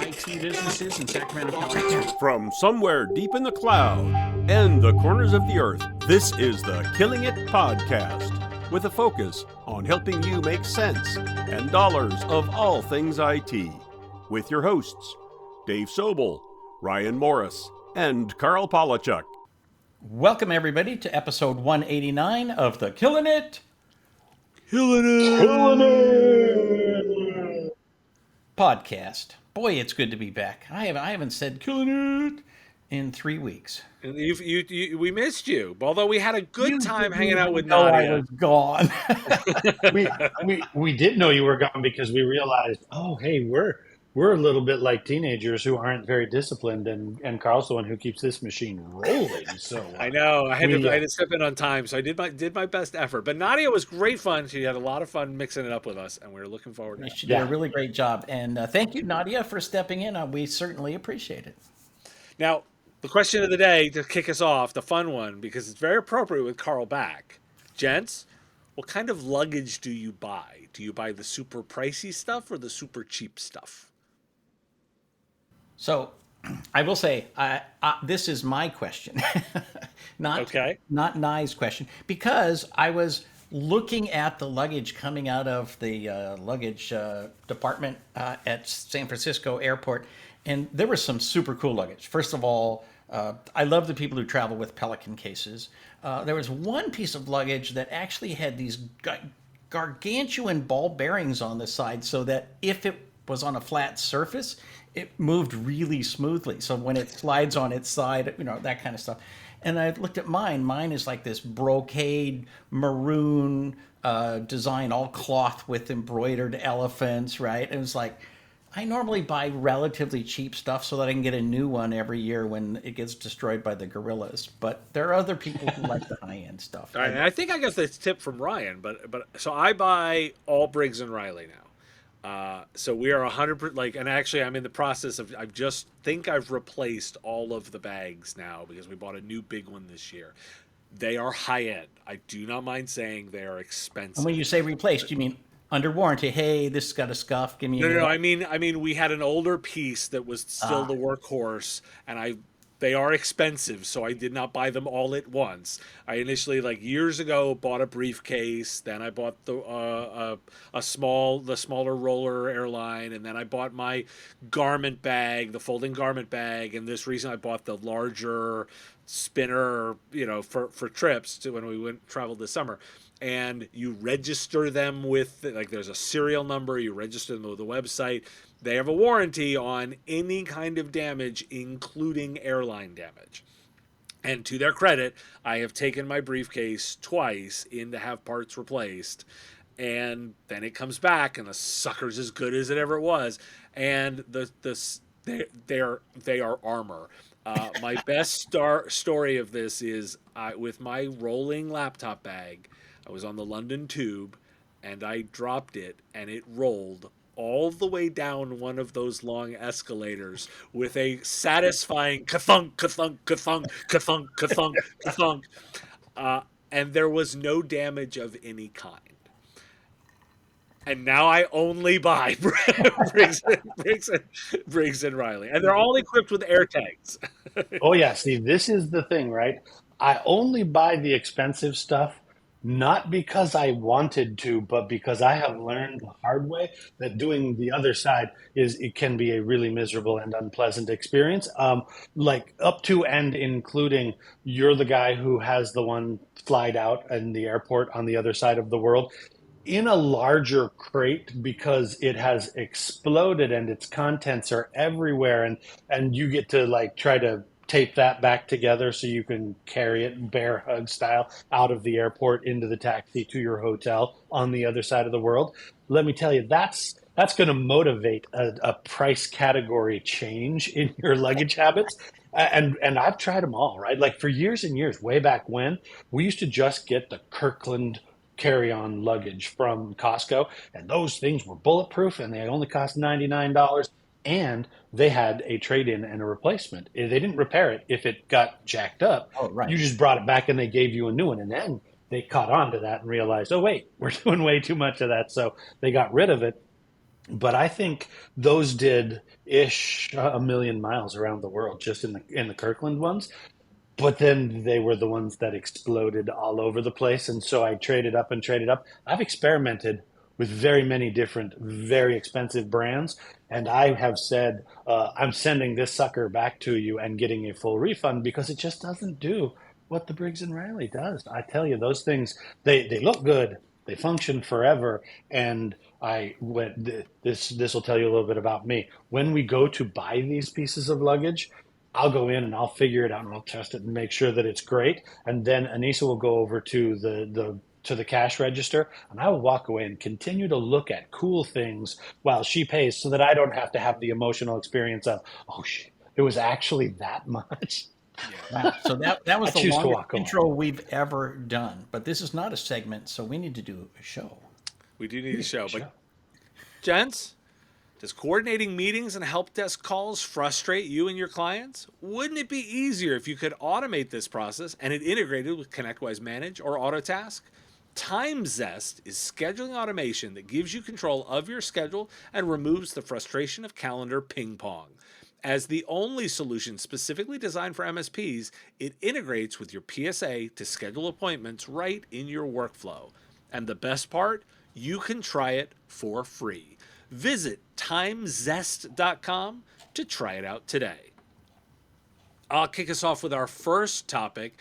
IT businesses in Sacramento, California. From somewhere deep in the cloud and the corners of the earth, this is the Killing It Podcast, with a focus on helping you make sense and dollars of all things IT. With your hosts, Dave Sobel, Ryan Morris, and Carl Polachuk. Welcome, everybody, to episode 189 of the Killing It Podcast. Boy, it's good to be back. I haven't said Killing It in 3 weeks. And we missed you, although we had a good time hanging out with Nadia. Nadia. I was gone. we did know you were gone because we realized, oh, hey, we're a little bit like teenagers who aren't very disciplined, and Carl's the one who keeps this machine rolling. So I know I had to step in on time, so I did my best effort. But Nadia was great fun. She had a lot of fun mixing it up with us, and we were looking forward to it. She did a really great job, and thank you, Nadia, for stepping in. We certainly appreciate it. Now, the question of the day to kick us off, the fun one, because it's very appropriate with Carl back. Gents, what kind of luggage do you buy? Do you buy the super pricey stuff or the super cheap stuff? So, I will say, this is my question, not Nye's question, because I was looking at the luggage coming out of the luggage department at San Francisco Airport, and there was some super cool luggage. First of all, I love the people who travel with Pelican cases. There was one piece of luggage that actually had these gargantuan ball bearings on the side, so that if it was on a flat surface, it moved really smoothly. So when it slides on its side, that kind of stuff. And I looked at mine. Mine is like this brocade maroon design, all cloth with embroidered elephants, right? And it's like, I normally buy relatively cheap stuff so that I can get a new one every year when it gets destroyed by the gorillas. But there are other people who like the high-end stuff. All right, and I think I got this tip from Ryan, but so I buy all Briggs and Riley now. So we are 100%, and actually I'm in the process of, I've replaced all of the bags now because we bought a new big one this year. They are high end. I do not mind saying they are expensive. And when you say replaced, you mean under warranty? Hey, this has got a scuff. Give me No. I mean, we had an older piece that was still the workhorse, and they are expensive, so I did not buy them all at once. I initially, years ago, bought a briefcase. Then I bought the smaller roller airline, and then I bought my garment bag, the folding garment bag. And this recent, I bought the larger spinner, for trips when we traveled this summer. And you register them with, there's a serial number. You register them with the website. They have a warranty on any kind of damage, including airline damage. And to their credit, I have taken my briefcase twice in to have parts replaced. And then it comes back, and the sucker's as good as it ever was. And they are armor. My best story of this is with my rolling laptop bag. I was on the London Tube, and I dropped it, and it rolled all the way down one of those long escalators with a satisfying ka-thunk, ka-thunk, ka-thunk, ka-thunk, ka-thunk, ka-thunk. And there was no damage of any kind. And now I only buy Briggs and Riley. And they're all equipped with air tags. Oh, yeah. See, this is the thing, right? I only buy the expensive stuff not because I wanted to, but because I have learned the hard way that doing the other side it can be a really miserable and unpleasant experience. Up to and including, you're the guy who has the one flied out in the airport on the other side of the world in a larger crate because it has exploded and its contents are everywhere, and you get to try to tape that back together so you can carry it bear hug style out of the airport into the taxi to your hotel on the other side of the world. Let me tell you, that's going to motivate a price category change in your luggage habits. And I've tried them all, right? For years and years, way back when, we used to just get the Kirkland carry-on luggage from Costco, and those things were bulletproof, and they only cost $99. And they had a trade-in and a replacement. They didn't repair it if it got jacked up. Oh, right. You just brought it back and they gave you a new one. And then they caught on to that and realized, oh, wait, we're doing way too much of that. So they got rid of it. But I think those did ish a million miles around the world just in the Kirkland ones. But then they were the ones that exploded all over the place. And so I traded up and traded up. I've experimented with very many different, very expensive brands. And I have said, I'm sending this sucker back to you and getting a full refund because it just doesn't do what the Briggs and Riley does. I tell you, those things, they look good. They function forever. And I went, this will tell you a little bit about me. When we go to buy these pieces of luggage, I'll go in and I'll figure it out and I'll test it and make sure that it's great. And then Anissa will go over to the cash register and I will walk away and continue to look at cool things while she pays so that I don't have to have the emotional experience of, oh shit, it was actually that much. Wow. So that I was the choose to longest walk away. intro we've ever done. But this is not a segment, so we need to do a show. We do need a show. But, gents, does coordinating meetings and help desk calls frustrate you and your clients? Wouldn't it be easier if you could automate this process and it integrated with ConnectWise Manage or Autotask? Timezest is scheduling automation that gives you control of your schedule and removes the frustration of calendar ping pong. As the only solution specifically designed for MSPs, it integrates with your PSA to schedule appointments right in your workflow. And the best part, you can try it for free. Visit timezest.com to try it out today. I'll kick us off with our first topic.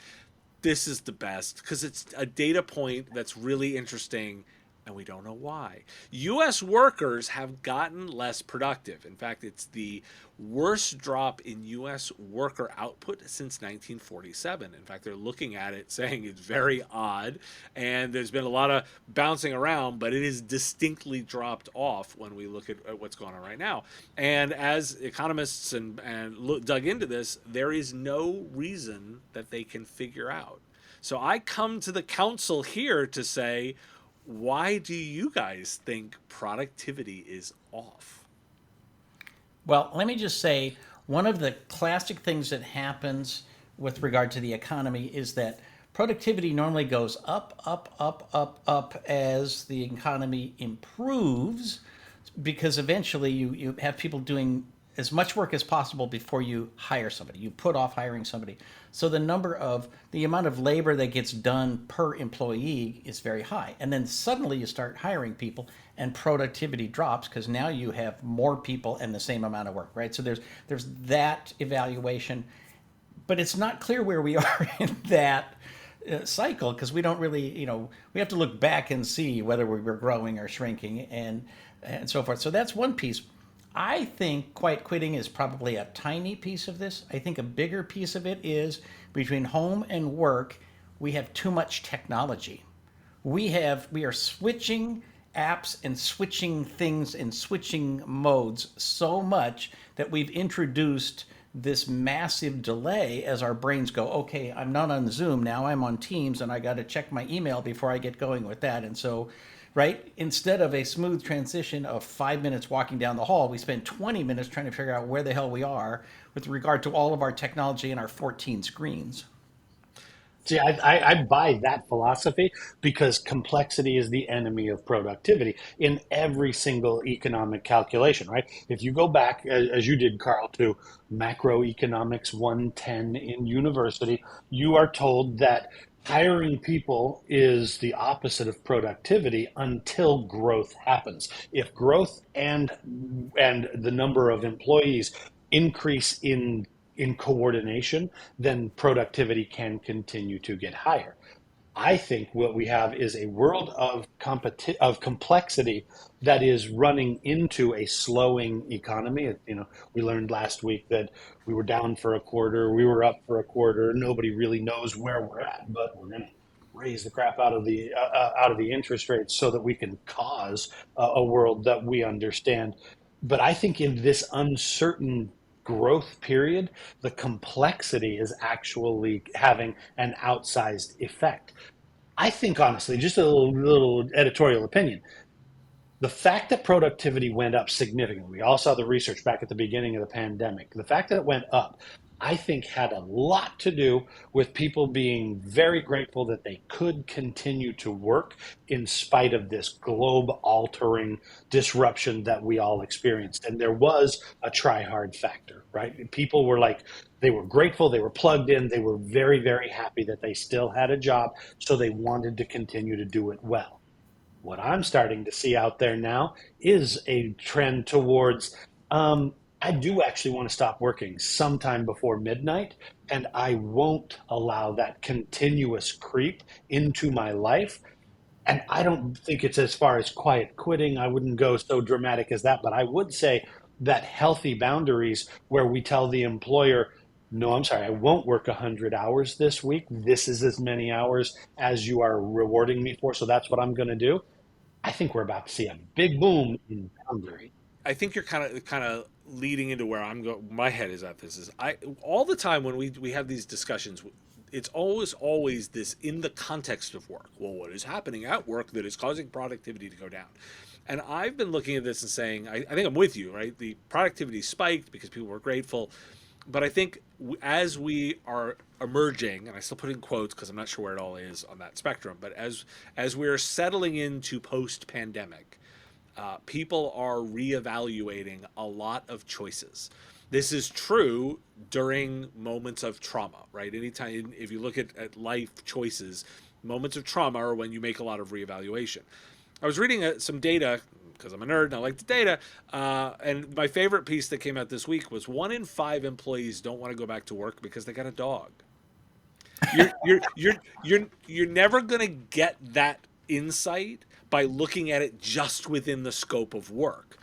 This is the best because it's a data point that's really interesting and we don't know why. U.S. workers have gotten less productive. In fact, it's the worst drop in U.S. worker output since 1947. In fact, they're looking at it saying it's very odd, and there's been a lot of bouncing around, but it is distinctly dropped off when we look at what's going on right now. And as economists dug into this, there is no reason that they can figure out. So I come to the council here to say, why do you guys think productivity is off? Well, let me just say one of the classic things that happens with regard to the economy is that productivity normally goes up, up, up, up, up as the economy improves because eventually you have people doing as much work as possible before you hire somebody. You put off hiring somebody. So the amount of labor that gets done per employee is very high. And then suddenly you start hiring people and productivity drops because now you have more people and the same amount of work, right? So there's that evaluation, but it's not clear where we are in that cycle because we don't really, we have to look back and see whether we're growing or shrinking and so forth. So that's one piece. I think quiet quitting is probably a tiny piece of this. I think a bigger piece of it is between home and work, we have too much technology. We are switching apps and switching things and switching modes so much that we've introduced this massive delay as our brains go, okay, I'm not on Zoom now, I'm on Teams and I got to check my email before I get going with that. And so right? Instead of a smooth transition of 5 minutes walking down the hall, we spend 20 minutes trying to figure out where the hell we are with regard to all of our technology and our 14 screens. See, I buy that philosophy because complexity is the enemy of productivity in every single economic calculation, right? If you go back, as you did, Carl, to macroeconomics 110 in university, you are told that hiring people is the opposite of productivity until growth happens. If growth and the number of employees increase in coordination, then productivity can continue to get higher. I think what we have is a world of complexity that is running into a slowing economy. We learned last week that we were down for a quarter, we were up for a quarter. Nobody really knows where we're at, but we're going to raise the crap out of the interest rates so that we can cause a world that we understand. But I think in this uncertain growth period, the complexity is actually having an outsized effect. I think, honestly, just a little editorial opinion, The fact that productivity went up significantly, we all saw the research back at the beginning of the pandemic. The fact that it went up, I think, had a lot to do with people being very grateful that they could continue to work in spite of this globe altering disruption that we all experienced. And there was a try hard factor, right? People were like, they were grateful, they were plugged in, they were very, very happy that they still had a job, so they wanted to continue to do it well. What I'm starting to see out there now is a trend towards I do actually want to stop working sometime before midnight, and I won't allow that continuous creep into my life. And I don't think it's as far as quiet quitting. I wouldn't go so dramatic as that, but I would say that healthy boundaries where we tell the employer, no, I'm sorry, I won't work 100 hours this week. This is as many hours as you are rewarding me for. So that's what I'm going to do. I think we're about to see a big boom in boundary. I think you're kind of leading into where I'm going. My head is at this. Is I all the time when we have these discussions, it's always this in the context of work. Well, what is happening at work that is causing productivity to go down? And I've been looking at this and saying, I think I'm with you, right? The productivity spiked because people were grateful. But I think as we are emerging, and I still put in quotes because I'm not sure where it all is on that spectrum, but as we're settling into post-pandemic, people are reevaluating a lot of choices. This is true during moments of trauma, right? Anytime, if you look at life choices, moments of trauma are when you make a lot of reevaluation. I was reading some data because I'm a nerd and I like the data. And my favorite piece that came out this week was 1 in 5 employees don't want to go back to work because they got a dog. You're never gonna get that insight by looking at it just within the scope of work.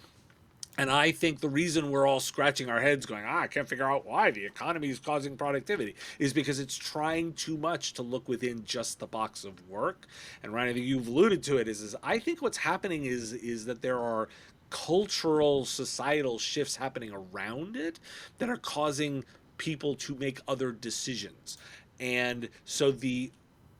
And I think the reason we're all scratching our heads going, I can't figure out why the economy is causing productivity is because it's trying too much to look within just the box of work. And Ryan, I think you've alluded to it, is I think what's happening is that there are cultural, societal shifts happening around it that are causing people to make other decisions. And so the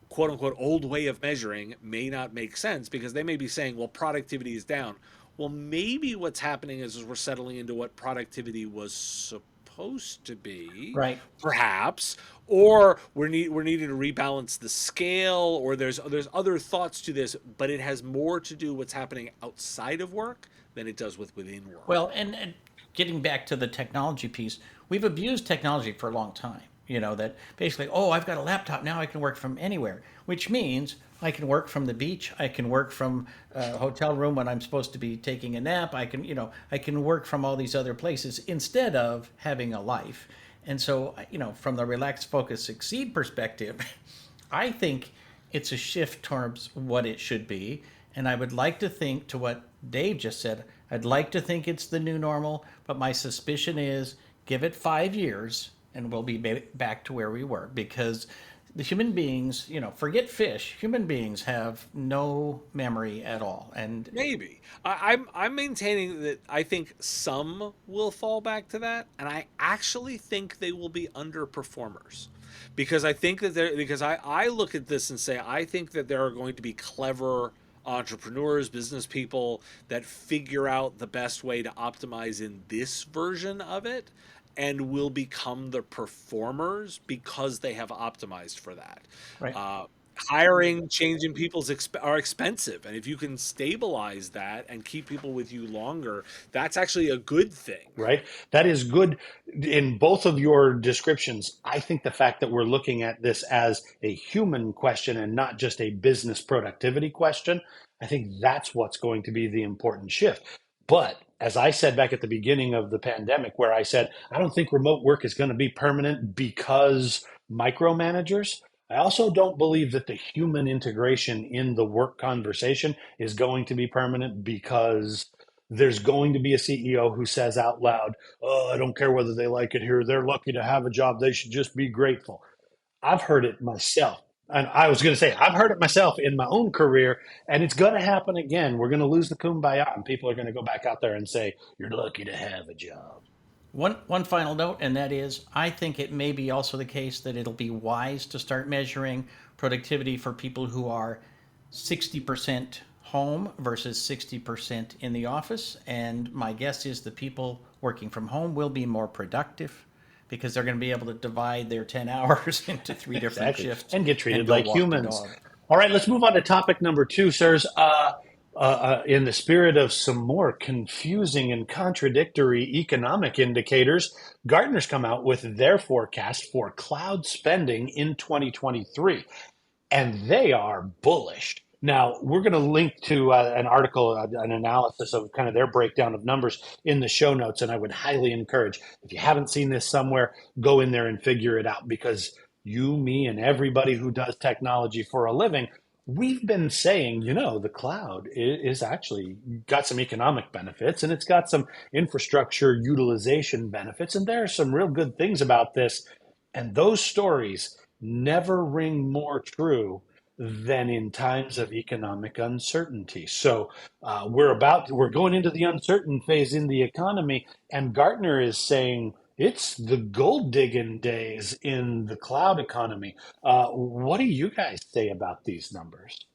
quote unquote old way of measuring may not make sense because they may be saying, well, productivity is down. Well, maybe what's happening is we're settling into what productivity was supposed to be, right? Perhaps, or we're needing to rebalance the scale, or there's other thoughts to this, but it has more to do what's happening outside of work than it does within work. Well, and getting back to the technology piece, we've abused technology for a long time. You know, that basically, oh, I've got a laptop now, I can work from anywhere, which means I can work from the beach, I can work from a hotel room when I'm supposed to be taking a nap, I can work from all these other places instead of having a life. And so, from the relax, focus, succeed perspective, I think it's a shift towards what it should be. And I would like to think, to what Dave just said, I'd like to think it's the new normal, but my suspicion is give it 5 years and we'll be back to where we were, because the human beings, forget fish, human beings have no memory at all. And maybe I'm maintaining that I think some will fall back to that, and I actually think they will be underperformers, because I think that I look at this and say I think that there are going to be clever entrepreneurs, business people that figure out the best way to optimize in this version of it, and will become the performers because they have optimized for that. right. Hiring, changing people's are expensive, and if you can stabilize that and keep people with you longer, that's actually a good thing. Right? That is good. In both of your descriptions, I think the fact that we're looking at this as a human question and not just a business productivity question, I think that's what's going to be the important shift. But as I said back at the beginning of the pandemic, where I said, I don't think remote work is going to be permanent because micromanagers, I also don't believe that the human integration in the work conversation is going to be permanent, because there's going to be a CEO who says out loud, oh, I don't care whether they like it here. They're lucky to have a job. They should just be grateful. I've heard it myself. And I was going to say, I've heard it myself in my own career, and it's going to happen again. We're going to lose the kumbaya, and people are going to go back out there and say, you're lucky to have a job. One final note, and that is, I think it may be also the case that it'll be wise to start measuring productivity for people who are 60% home versus 60% in the office. And my guess is the people working from home will be more productive because they're going to be able to divide their 10 hours into three different Exactly. shifts And get treated and go like walk the humans. dog. All right, let's move on to topic number two, sirs. In the spirit of some more confusing and contradictory economic indicators, Gartner's come out with their forecast for cloud spending in 2023, and they are bullish. Now, we're going to link to an article, an analysis of kind of their breakdown of numbers in the show notes. And I would highly encourage, if you haven't seen this somewhere, go in there and figure it out, because you, me, and everybody who does technology for a living, we've been saying, the cloud is actually got some economic benefits, and it's got some infrastructure utilization benefits. And there are some real good things about this. And those stories never ring more true than in times of economic uncertainty. So we're going into the uncertain phase in the economy, and Gartner is saying it's the gold digging days in the cloud economy. What do you guys say about these numbers?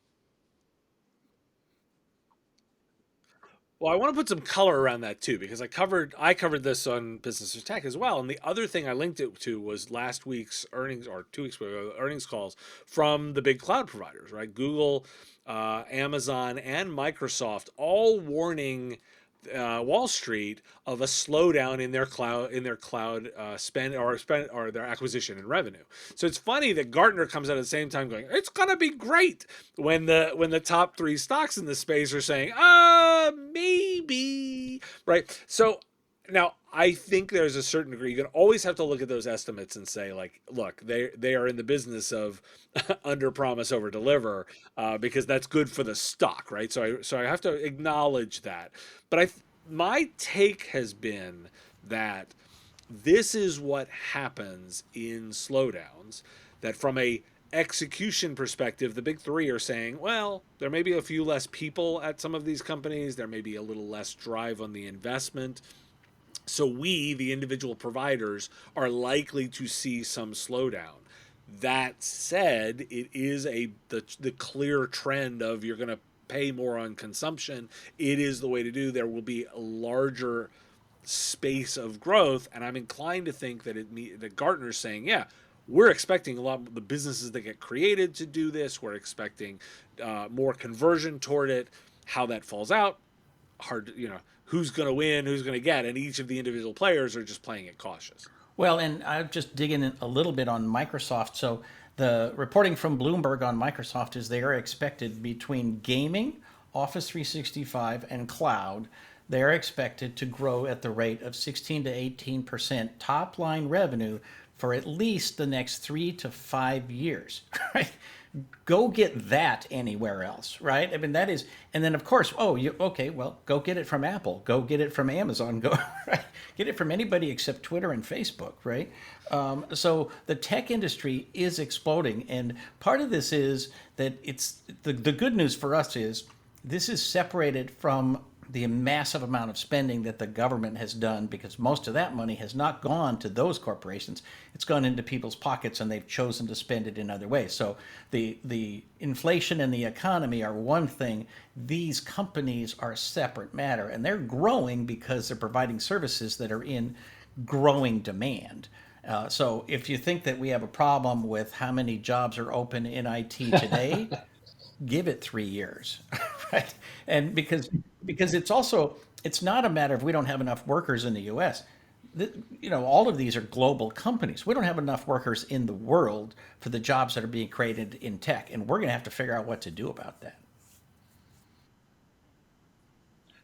Well, I want to put some color around that too, because I covered this on Business of Tech as well. And the other thing I linked it to was last week's earnings, or 2 weeks ago earnings calls from the big cloud providers, right? Google, Amazon, and Microsoft all warning Wall Street of a slowdown in their cloud spend or their acquisition and revenue. So it's funny that Gartner comes out at the same time going, it's gonna be great, when the top three stocks in the space are saying, maybe, right? So now I think there's a certain degree you can always have to look at those estimates and say, like, look, they are in the business of under promise over deliver, because that's good for the stock, right? So I have to acknowledge that. But my take has been that this is what happens in slowdowns, that from a execution perspective, the big three are saying, well, there may be a few less people at some of these companies, there may be a little less drive on the investment. So we, the individual providers, are likely to see some slowdown. That said, it is the clear trend of you're going to pay more on consumption. It is the way to do. There will be a larger space of growth, and I'm inclined to think that Gartner's saying, yeah, we're expecting a lot of the businesses that get created to do this. We're expecting more conversion toward it. How that falls out, hard to, who's going to win, who's going to get, and each of the individual players are just playing it cautious. Well, and I'm just digging in a little bit on Microsoft. So the reporting from Bloomberg on Microsoft is they are expected, between gaming, Office 365, and cloud, they're expected to grow at the rate of 16 to 18% top line revenue for at least the next 3 to 5 years, right? Go get that anywhere else, right? I mean, that is, and then of course, well, go get it from Apple, go get it from Amazon, right? Get it from anybody except Twitter and Facebook, right? So the tech industry is exploding, and part of this is that it's the good news for us is this is separated from the massive amount of spending that the government has done, because most of that money has not gone to those corporations. It's gone into people's pockets, and they've chosen to spend it in other ways. So the inflation and the economy are one thing. These companies are a separate matter, and they're growing because they're providing services that are in growing demand. So if you think that we have a problem with how many jobs are open in IT today, give it 3 years, right? And because it's not a matter of we don't have enough workers in the U.S. All of these are global companies. We don't have enough workers in the world for the jobs that are being created in tech, and we're going to have to figure out what to do about that.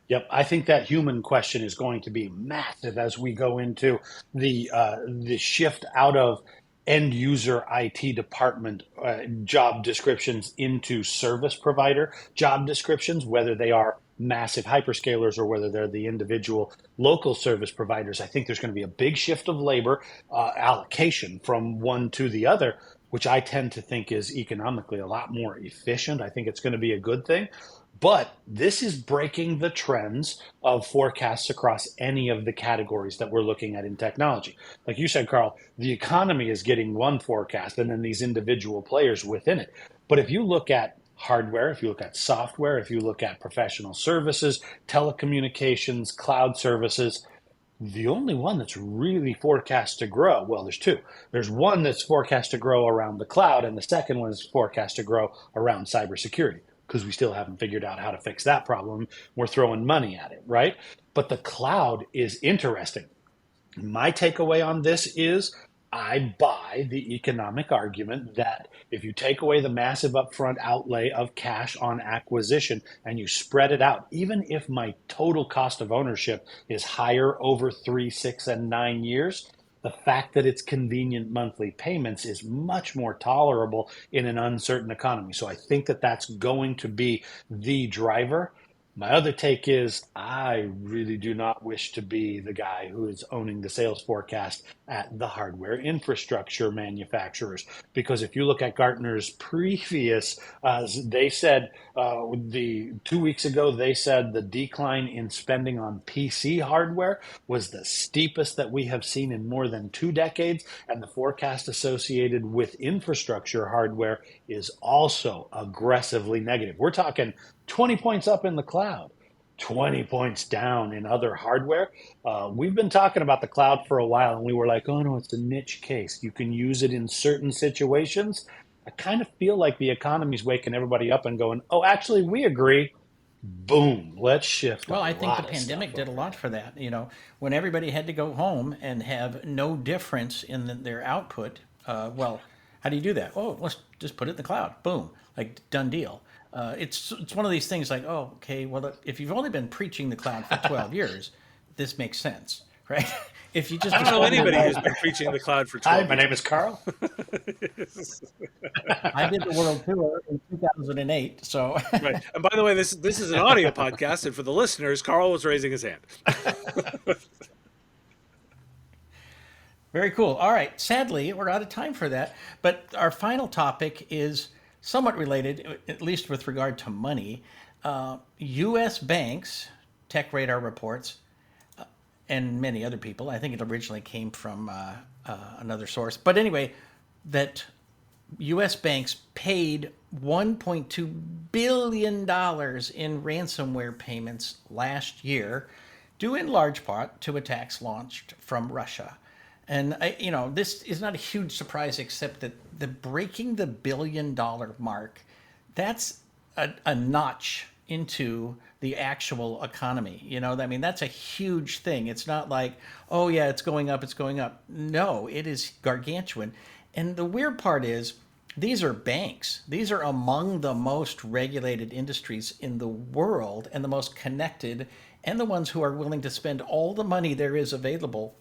Yep, I think that human question is going to be massive as we go into the shift out of end user IT department job descriptions into service provider job descriptions, whether they are massive hyperscalers or whether they're the individual local service providers. I think there's going to be a big shift of labor allocation from one to the other, which I tend to think is economically a lot more efficient. I think it's going to be a good thing. But this is breaking the trends of forecasts across any of the categories that we're looking at in technology. Like you said, Carl, the economy is getting one forecast and then these individual players within it. But if you look at hardware, if you look at software, if you look at professional services, telecommunications, cloud services, the only one that's really forecast to grow, well, there's two. There's one that's forecast to grow around the cloud, and the second one is forecast to grow around cybersecurity because we still haven't figured out how to fix that problem. We're throwing money at it, right? But the cloud is interesting. My takeaway on this is I buy the economic argument that if you take away the massive upfront outlay of cash on acquisition and you spread it out, even if my total cost of ownership is higher over 3, 6, and 9 years, the fact that it's convenient monthly payments is much more tolerable in an uncertain economy. So I think that that's going to be the driver. My other take is I really do not wish to be the guy who is owning the sales forecast at the hardware infrastructure manufacturers. Because if you look at Gartner's previous, they said the 2 weeks ago, they said the decline in spending on PC hardware was the steepest that we have seen in more than 2 decades. And the forecast associated with infrastructure hardware is also aggressively negative. We're talking 20 points up in the cloud, 20 points down in other hardware. We've been talking about the cloud for a while, and we were like, oh no, it's a niche case. You can use it in certain situations. I kind of feel like the economy's waking everybody up and going, oh, actually, we agree. Boom, let's shift. Well, I think the pandemic did a lot for that. When everybody had to go home and have no difference in their output, well, how do you do that? Oh, let's just put it in the cloud. Boom, like done deal. It's one of these things like, oh, okay, well, if you've only been preaching the cloud for 12 years, this makes sense, right? If you just I don't know anybody who's been preaching the cloud for 12 years. Hi, my name is Carl. I did the world tour in 2008, so. Right. And by the way, this is an audio podcast, and for the listeners, Carl was raising his hand. Very cool. All right. Sadly, we're out of time for that. But our final topic is somewhat related, at least with regard to money. U.S. banks, Tech Radar reports, and many other people, I think it originally came from another source. But anyway, that U.S. banks paid $1.2 billion in ransomware payments last year, due in large part to attacks launched from Russia. And this is not a huge surprise, except that the breaking the $1 billion mark, that's a notch into the actual economy. That's a huge thing. It's not like, oh yeah, it's going up, it's going up. No, it is gargantuan. And the weird part is, these are banks. These are among the most regulated industries in the world and the most connected, and the ones who are willing to spend all the money there is available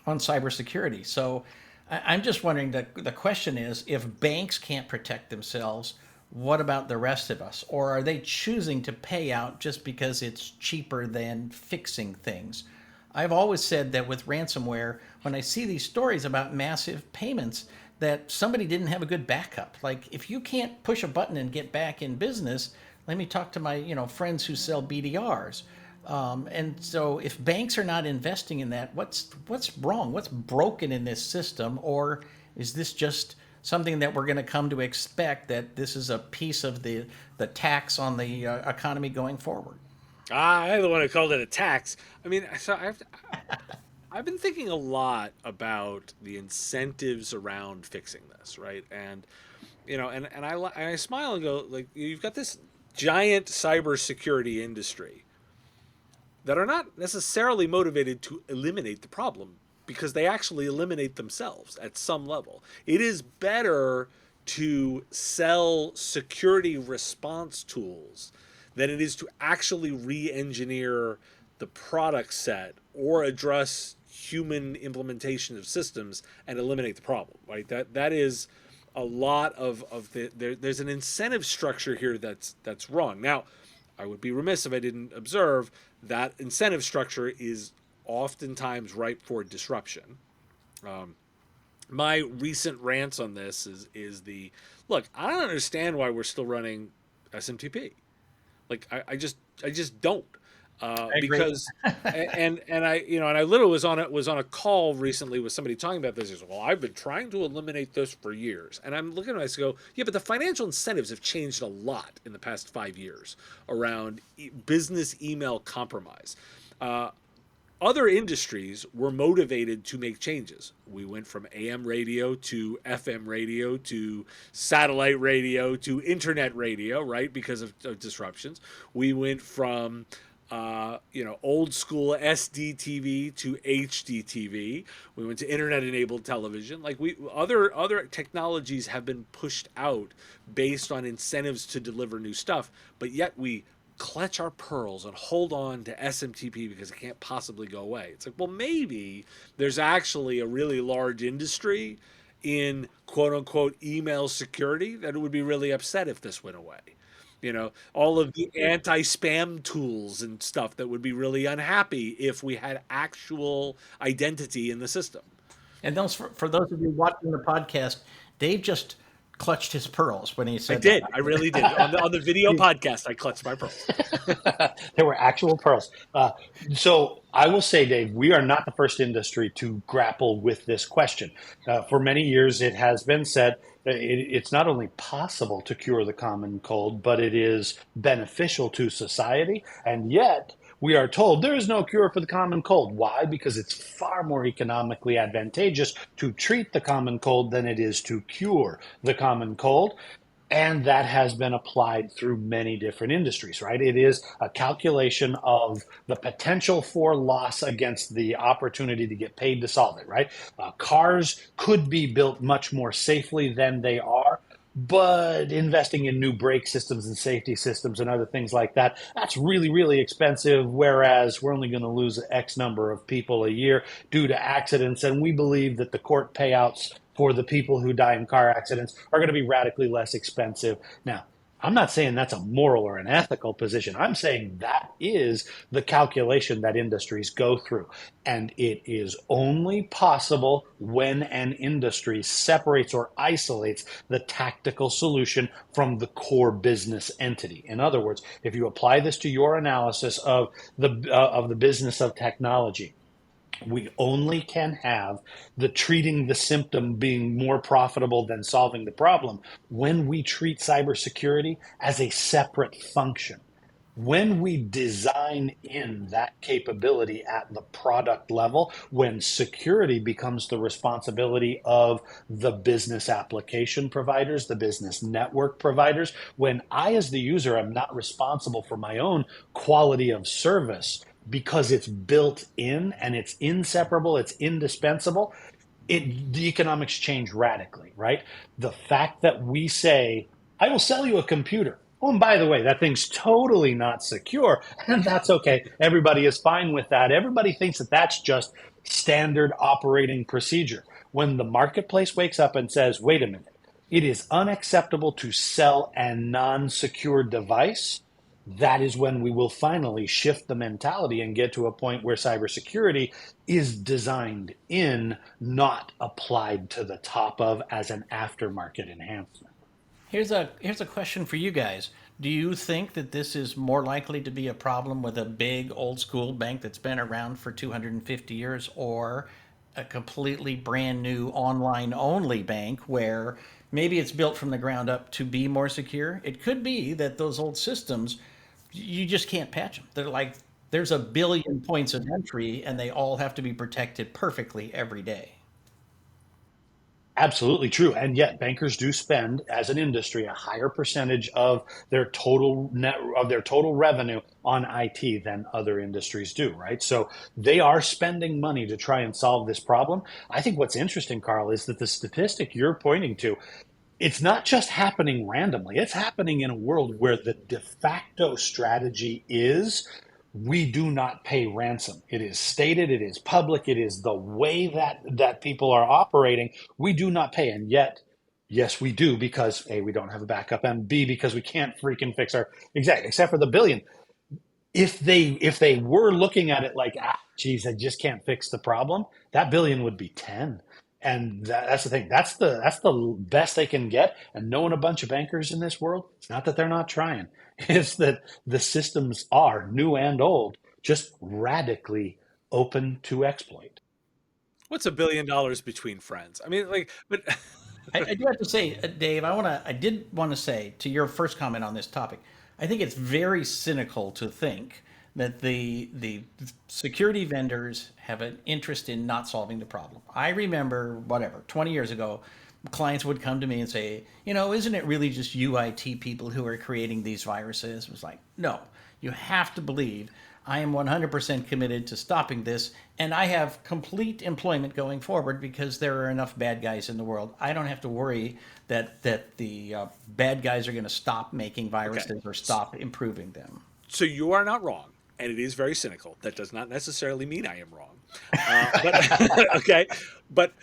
on cybersecurity. So I'm just wondering, the question is, if banks can't protect themselves, what about the rest of us? Or are they choosing to pay out just because it's cheaper than fixing things? I've always said that with ransomware, when I see these stories about massive payments, that somebody didn't have a good backup. Like, if you can't push a button and get back in business, let me talk to my friends who sell BDRs. And so if banks are not investing in that, what's wrong? What's broken in this system? Or is this just something that we're going to come to expect, that this is a piece of the tax on the economy going forward? I'm the one who called it a tax. I mean, so I've been thinking a lot about the incentives around fixing this, right? And and I smile and go, like, you've got this giant cybersecurity industry that are not necessarily motivated to eliminate the problem, because they actually eliminate themselves at some level. It is better to sell security response tools than it is to actually re-engineer the product set or address human implementation of systems and eliminate the problem, right? That is a lot of there's an incentive structure here that's wrong. Now, I would be remiss if I didn't observe that incentive structure is oftentimes ripe for disruption. My recent rants on this is look, I don't understand why we're still running SMTP. Like, I just don't. I agree. Because and I and I literally was on a call recently with somebody talking about this. He said, well, I've been trying to eliminate this for years, and I'm looking at it, I go, yeah, but the financial incentives have changed a lot in the past 5 years around business email compromise. Other industries were motivated to make changes. We went from AM radio to FM radio to satellite radio to internet radio, right? Because of disruptions. We went from old school SDTV to HDTV. We went to internet enabled television. Like other technologies have been pushed out based on incentives to deliver new stuff, but yet we clutch our pearls and hold on to SMTP because it can't possibly go away. It's like, well, maybe there's actually a really large industry in quote unquote email security that would be really upset if this went away. All of the anti-spam tools and stuff that would be really unhappy if we had actual identity in the system. And those for those of you watching the podcast, Dave just clutched his pearls when he said I did. that. I really did. On the video podcast, I clutched my pearls. They were actual pearls. So I will say, Dave, we are not the first industry to grapple with this question. For many years, it has been said it's not only possible to cure the common cold, but it is beneficial to society. And yet, we are told there is no cure for the common cold. Why? Because it's far more economically advantageous to treat the common cold than it is to cure the common cold. And that has been applied through many different industries, right? It is a calculation of the potential for loss against the opportunity to get paid to solve it, right? Cars could be built much more safely than they are, but investing in new brake systems and safety systems and other things like that, that's really, really expensive, whereas we're only going to lose X number of people a year due to accidents. And we believe that the court payouts for the people who die in car accidents are going to be radically less expensive. Now, I'm not saying that's a moral or an ethical position. I'm saying that is the calculation that industries go through. And it is only possible when an industry separates or isolates the tactical solution from the core business entity. In other words, if you apply this to your analysis of the business of technology, we only can have the treating the symptom being more profitable than solving the problem when we treat cybersecurity as a separate function. When we design in that capability at the product level, when security becomes the responsibility of the business application providers, the business network providers, when I as the user am not responsible for my own quality of service, because it's built in and it's inseparable, it's indispensable, the economics change radically, right? The fact that we say, I will sell you a computer. Oh, and by the way, that thing's totally not secure, and that's okay. Everybody is fine with that. Everybody thinks that that's just standard operating procedure. When the marketplace wakes up and says, wait a minute, it is unacceptable to sell a non-secure device, that is when we will finally shift the mentality and get to a point where cybersecurity is designed in, not applied to the top of as an aftermarket enhancement. Here's a question for you guys. Do you think that this is more likely to be a problem with a big old school bank that's been around for 250 years, or a completely brand new online only bank where maybe it's built from the ground up to be more secure? It could be that those old systems, you just can't patch them. They're like, there's a billion points of entry and they all have to be protected perfectly every day. Absolutely true. And yet bankers do spend as an industry a higher percentage of their total revenue on IT than other industries do, right? So they are spending money to try and solve this problem. I think what's interesting, Carl, is that the statistic you're pointing to, it's not just happening randomly. It's happening in a world where the de facto strategy is we do not pay ransom. It is stated, it is public, it is the way that people are operating. We do not pay. And yet, yes, we do, because A, we don't have a backup, and B, because we can't freaking fix our except for the billion. If they were looking at it like, geez, I just can't fix the problem, that billion would be 10. And that's the thing. That's the best they can get. And knowing a bunch of bankers in this world, it's not that they're not trying. It's that the systems are new and old just radically open to exploit. What's $1 billion between friends? I mean, like, but I do have to say, Dave, I did want to say to your first comment on this topic, I think it's very cynical to think that the security vendors have an interest in not solving the problem. I remember, 20 years ago, clients would come to me and say, isn't it really just you IT people who are creating these viruses? It was like, no, you have to believe I am 100% committed to stopping this, and I have complete employment going forward because there are enough bad guys in the world. I don't have to worry that the bad guys are going to stop making viruses or stop improving them. So you are not wrong, and it is very cynical. That does not necessarily mean I am wrong. Okay, but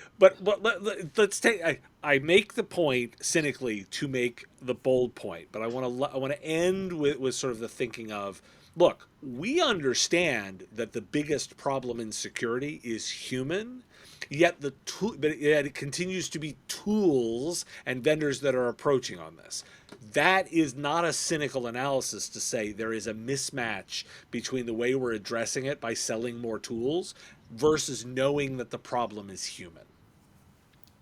let's take. I make the point cynically to make the bold point, but I want to end with sort of the thinking of, look, we understand that the biggest problem in security is human, yet it continues to be tools and vendors that are approaching on this. That is not a cynical analysis to say there is a mismatch between the way we're addressing it by selling more tools versus knowing that the problem is human.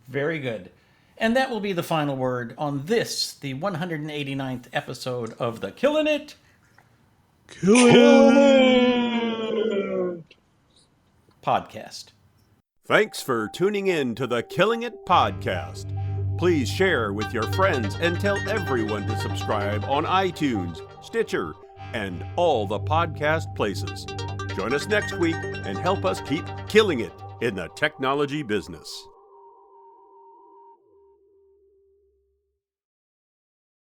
Very good. And that will be the final word on this, the 189th episode of the Killing It podcast. Thanks for tuning in to the Killing It podcast. Please share with your friends and tell everyone to subscribe on iTunes, Stitcher, and all the podcast places. Join us next week and help us keep killing it in the technology business.